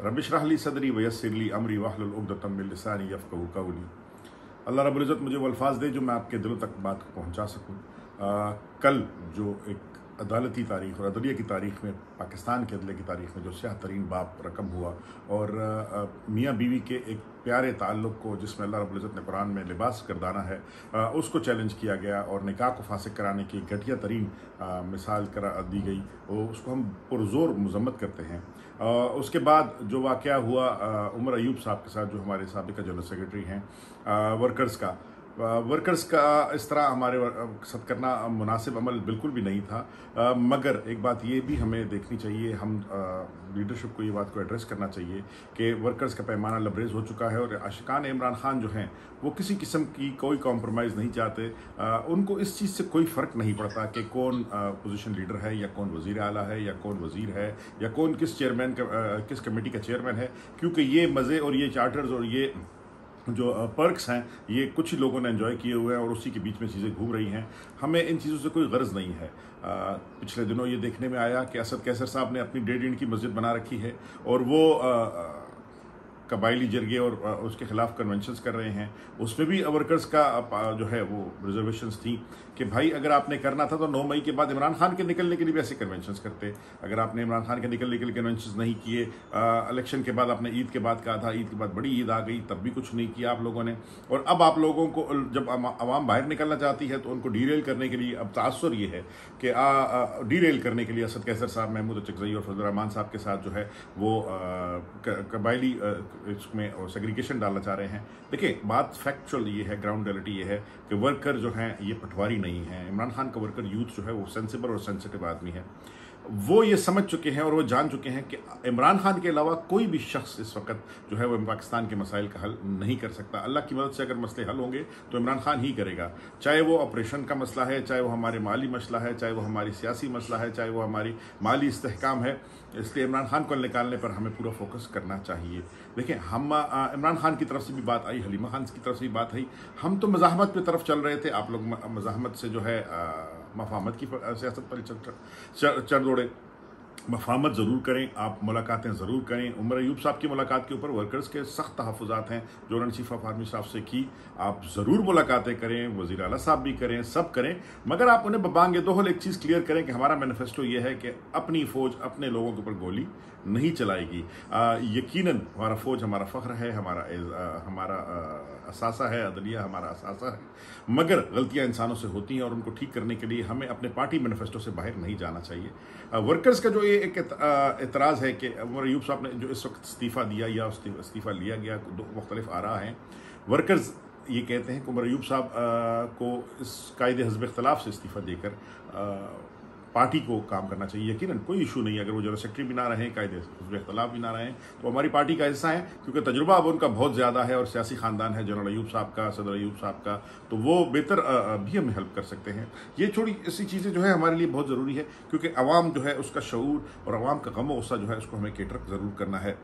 रब इश्रह ली सदरी वयस्सिर ली अमरी वाहलुल उक़दतम मिन लिसानी यफ़क़हू क़ौली। अल्लाह रब्बुल इज़्ज़त मुझे वो अल्फाज दे जो मैं आपके दिलों तक बात को पहुँचा सकूँ। कल जो एक अदालती तारीख़ और अदलिया की तारीख़ में, पाकिस्तान के अदलिया की तारीख़ में जो स्याह तरीन बाप रकम हुआ और मियाँ बीवी के एक प्यारे ताल्लुक़ को, जिसमें अल्लाह रब्बुल इज़्ज़त ने कुरान में लिबास गर्दाना है, उसको चैलेंज किया गया और निकाह को फासिक कराने की घटिया तरीन मिसाल करा दी गई, उसको हम पुरज़ोर मज़म्मत करते हैं। उसके बाद जो वाक़या हुआ उमर अयूब साहब के साथ, जो हमारे साबिक़ा जनरल सेक्रेटरी हैं, वर्कर्स का इस तरह हमारे साथ करना मुनासिब अमल बिल्कुल भी नहीं था। मगर एक बात ये भी हमें देखनी चाहिए, हम लीडरशिप को ये बात को एड्रेस करना चाहिए कि वर्कर्स का पैमाना लबरेज हो चुका है और आशिकान इमरान खान जो हैं वो किसी किस्म की कोई कॉम्प्रोमाइज़ नहीं चाहते। उनको इस चीज़ से कोई फ़र्क नहीं पड़ता कि कौन पोजीशन लीडर है या कौन वज़ीर आला है या कौन वज़ीर है या कौन किस चेयरमैन का किस कमेटी का चेयरमैन है, क्योंकि ये मज़े और ये चार्टर्स और ये जो पर्क्स हैं ये कुछ ही लोगों ने एंजॉय किए हुए हैं और उसी के बीच में चीज़ें घूम रही हैं। हमें इन चीज़ों से कोई गर्ज नहीं है। पिछले दिनों ये देखने में आया कि असद कैसर साहब ने अपनी 1.5 इंच की मस्जिद बना रखी है और वो कबायली जरगे और उसके ख़िलाफ़ कन्वेंशंस कर रहे हैं। उसमें भी वर्कर्स का जो है वो रिजर्वेशंस थी कि भाई अगर आपने करना था तो 9 मई के बाद इमरान खान के निकलने के लिए भी ऐसे कन्वेंशंस करते। अगर आपने इमरान खान के निकलने के लिए कन्वेंशंस नहीं किए, इलेक्शन के बाद आपने ईद के बाद कहा था, ईद के बाद बड़ी ईद आ गई, तब भी कुछ नहीं किया आप लोगों ने। और अब आप लोगों को जब आवाम बाहर निकलना चाहती है तो उनको डीरेल करने के लिए अब तासुर ये है कि डीरेल करने के लिए असद कैसर साहब, महमूद चकजई और फजल रहमान साहब के साथ जो है वो कबायली इसमें और सेग्रीगेशन डालना चाह रहे हैं। देखिए, बात फैक्चुअल ये है, ग्राउंड रियलिटी ये है कि वर्कर जो हैं ये पटवारी नहीं है। इमरान खान का वर्कर यूथ जो है वो सेंसिबल और सेंसिटिव आदमी है। वो ये समझ चुके हैं और वो जान चुके हैं कि इमरान खान के अलावा कोई भी शख्स इस वक्त जो है वो पाकिस्तान के मसाइल का हल नहीं कर सकता। अल्लाह की मदद से अगर मसले हल होंगे तो इमरान खान ही करेगा, चाहे वो ऑपरेशन का मसला है, चाहे वो हमारे माली मसला है, चाहे वो हमारी सियासी मसला है, चाहे वो हमारी माली इस्तेहकाम है। इसलिए इमरान खान को निकालने पर हमें पूरा फोकस करना चाहिए। देखिए, हम इमरान खान की तरफ से भी बात आई, हलीमा खान की तरफ से भी बात आई। हम तो मज़ाहमत की तरफ चल रहे थे, आप लोग मज़ाहमत से जो है मफाहमत की सियासत पर चढ़ दौड़े। मफाहमत ज़रूर करें, आप मुलाकातें ज़रूर करें। उमर अयूब साहब की मुलाकात के ऊपर वर्कर्स के सख्त तहफ़्फ़ुज़ात हैं जो रन चीफ ऑफ आर्मी साहब से की। आप ज़रूर मुलाकातें करें, वज़ीर आला साहब भी करें, सब करें, मगर आप उन्हें बबांगे दोहल एक चीज़ क्लियर करें कि हमारा मैनिफेस्टो ये है कि अपनी फ़ौज अपने लोगों के ऊपर गोली नहीं चलाएगी। यकीनन हमारा फ़ौज हमारा फ़ख्र है, हमारा असासा है, अदलिया हमारा असासा है, मगर गलतियाँ इंसानों से होती हैं और उनको ठीक करने के लिए हमें अपने पार्टी मैनिफेस्टो से बाहर नहीं जाना चाहिए। वर्कर्स का जो ये एक एतराज़ है कि उमर अयूब साहब ने जो इस वक्त इस्तीफ़ा दिया या इस्तीफ़ा लिया गया, दो मुख्तलिफ आ रहा है। वर्कर्स ये कहते हैं कि उमर अयूब साहब को इस कायदे हज़्ब इख्तिलाफ़ से इस्तीफ़ा देकर पार्टी को काम करना चाहिए। यकीनन कोई इशू नहीं है, अगर वो जनरल सेक्रेटरी भी ना रहें, कायदे हज़्ब इख्तिलाफ़ भी ना रहें, तो हमारी पार्टी का हिस्सा है, क्योंकि तजुर्बा अब उनका बहुत ज़्यादा है और सियासी ख़ानदान है जनरल अयूब साहब का, सदर अयूब साहब का, तो वो बेहतर भी हमें हेल्प कर सकते हैं। ये थोड़ी ऐसी चीज़ें जो है हमारे लिए बहुत ज़रूरी है, क्योंकि अवाम जो है उसका शऊर और अवाम का गम व गुस्सा जो है उसको हमें केटर ज़रूर करना है।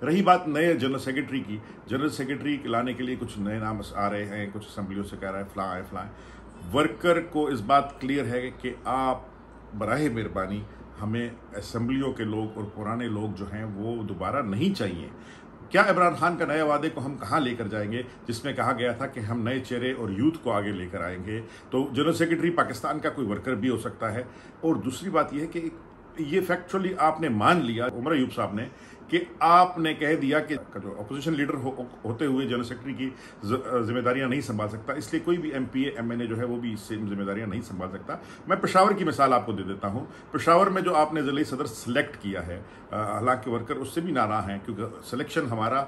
रही बात नए जनरल सेक्रेटरी की, जनरल सेक्रेटरी लाने के लिए कुछ नए नाम आ रहे हैं, कुछ असम्बलियों से कह रहा है फ़लाँ है फ़लाँ है। वर्कर को इस बात क्लियर है कि आप बराह मेहरबानी हमें असम्बलियों के लोग और पुराने लोग जो हैं वो दोबारा नहीं चाहिए। क्या इमरान खान का नए वादे को हम कहाँ लेकर जाएंगे, जिसमें कहा गया था कि हम नए चेहरे और यूथ को आगे लेकर आएंगे? तो जनरल सेक्रेटरी पाकिस्तान का कोई वर्कर भी हो सकता है। और दूसरी बात यह है कि ये फैक्चुअली आपने मान लिया उमर अयूब साहब ने कि आपने कह दिया कि जो अपोजिशन लीडर होते हुए जनरल सेक्रेटरी की जिम्मेदारियां नहीं संभाल सकता, इसलिए कोई भी MPA MNA जो है वो भी इससे जिम्मेदारियां नहीं संभाल सकता। मैं पेशावर की मिसाल आपको दे देता हूं। पेशावर में जो आपने ज़िले सदर सेलेक्ट किया है, हालांकि वर्कर उससे भी नाराज़ हैं, क्योंकि सिलेक्शन हमारा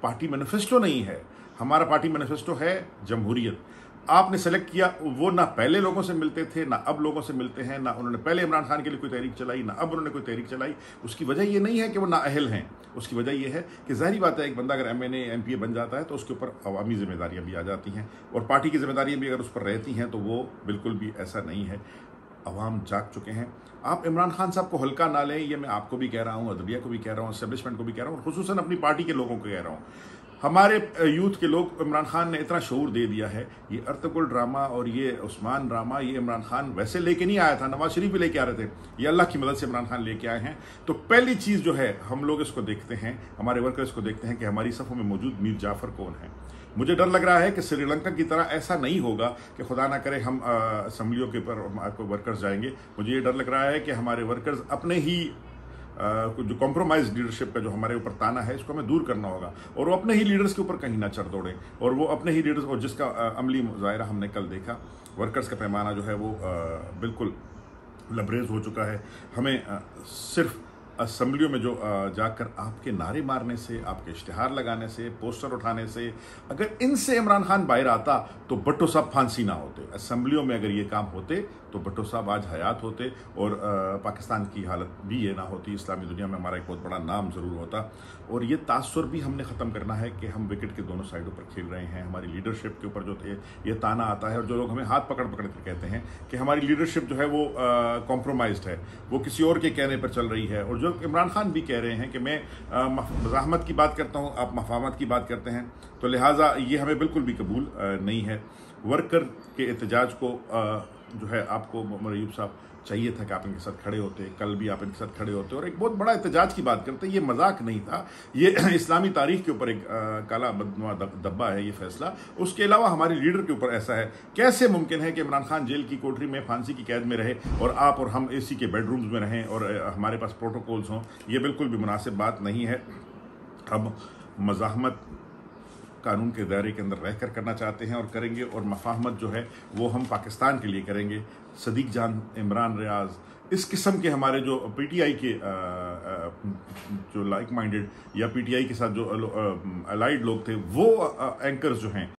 पार्टी मैनिफेस्टो नहीं है। हमारा पार्टी मैनिफेस्टो है जमहूरियत। आपने सेलेक्ट किया, वो ना पहले लोगों से मिलते थे, ना अब लोगों से मिलते हैं, ना उन्होंने पहले इमरान खान के लिए कोई तहरीक चलाई, ना अब उन्होंने कोई तहरीक चलाई। उसकी वजह ये नहीं है कि वो नाअहल हैं, उसकी वजह ये है कि ज़ाहिरी बात है एक बंदा अगर MNA MPA बन जाता है तो उसके ऊपर अवामी जिम्मेदारियाँ भी आ जाती हैं और पार्टी की जिम्मेदारियाँ भी अगर उस पर रहती हैं, तो वो बिल्कुल भी ऐसा नहीं है। अवाम जाग चुके हैं। आप इमरान खान साहब को हल्का ना लें, ये मैं आपको भी कह रहा हूँ, अदलिया को भी कह रहा हूँ, एस्टेब्लिशमेंट को भी कह रहा हूँ और खुसूसन अपनी पार्टी के लोगों को कह रहा हूँ। हमारे यूथ के लोग इमरान खान ने इतना शऊर दे दिया है। ये अर्तुगरुल ड्रामा और ये उस्मान ड्रामा ये इमरान खान वैसे लेके नहीं आया था, नवाज शरीफ भी लेके आ रहे थे, ये अल्लाह की मदद से इमरान खान लेके आए हैं। तो पहली चीज़ जो है हम लोग इसको देखते हैं, हमारे वर्कर इसको देखते हैं कि हमारी सफ़ों में मौजूद मीर जाफ़र कौन है। मुझे डर लग रहा है कि श्रीलंका की तरह ऐसा नहीं होगा कि खुदा ना करे हम असम्बलियों के पर वर्कर्स जाएंगे। मुझे ये डर लग रहा है कि हमारे वर्कर्स अपने ही जो कॉम्प्रोमाइज लीडरशिप का जो हमारे ऊपर ताना है इसको हमें दूर करना होगा, और वो अपने ही लीडर्स के ऊपर कहीं ना चढ़ दौड़े, और वो अपने ही लीडर्स, और जिसका अमली मुजाहिरा हमने कल देखा, वर्कर्स का पैमाना जो है वो बिल्कुल लबरेज हो चुका है। हमें सिर्फ असम्बलियों में जो जाकर आपके नारे मारने से, आपके इश्तिहार लगाने से, पोस्टर उठाने से, अगर इनसे इमरान खान बाहर आता तो भुट्टो साहब फांसी ना होते। असम्बलियों में अगर ये काम होते तो भुट्टो साहब आज हयात होते, और पाकिस्तान की हालत भी ये ना होती, इस्लामी दुनिया में हमारा एक बहुत बड़ा नाम ज़रूर होता। और ये तासुर भी हमने ख़त्म करना है कि हम विकेट के दोनों साइडों पर खेल रहे हैं। हमारी लीडरशिप के ऊपर जो थे ये ताना आता है, और जो लोग हमें हाथ पकड़ पकड़ कर कहते हैं कि हमारी लीडरशिप जो है वो कॉम्प्रोमाइज्ड है, वो किसी और के कहने पर चल रही है, और जो इमरान खान भी कह रहे हैं कि मैं मज़ाहमत की बात करता हूँ, आप मफाहमत की बात करते हैं, तो लिहाजा ये हमें बिल्कुल भी कबूल नहीं है। वर्कर के एहतजाज को जो है आपको मरीब साहब चाहिए था कि आप इनके साथ खड़े होते, कल भी आप इनके साथ खड़े होते और एक बहुत बड़ा एहतजाज की बात करते। ये मजाक नहीं था, ये इस्लामी तारीख के ऊपर एक काला बदनुमा दब्बा है ये फैसला। उसके अलावा हमारे लीडर के ऊपर ऐसा है, कैसे मुमकिन है कि इमरान खान जेल की कोठरी में फांसी की कैद में रहे और आप और हम एसी के बेडरूम्स में रहें और हमारे पास प्रोटोकॉल्स हों? ये बिल्कुल भी मुनासिब बात नहीं है। हम मज़ाहमत कानून के दायरे के अंदर रहकर करना चाहते हैं और करेंगे, और मफाहमत जो है वो हम पाकिस्तान के लिए करेंगे। सदीक जान, इमरान रियाज, इस किस्म के हमारे जो पीटीआई के जो लाइक माइंडेड या पीटीआई के साथ जो अलाइड लोग थे, वो एंकर्स जो हैं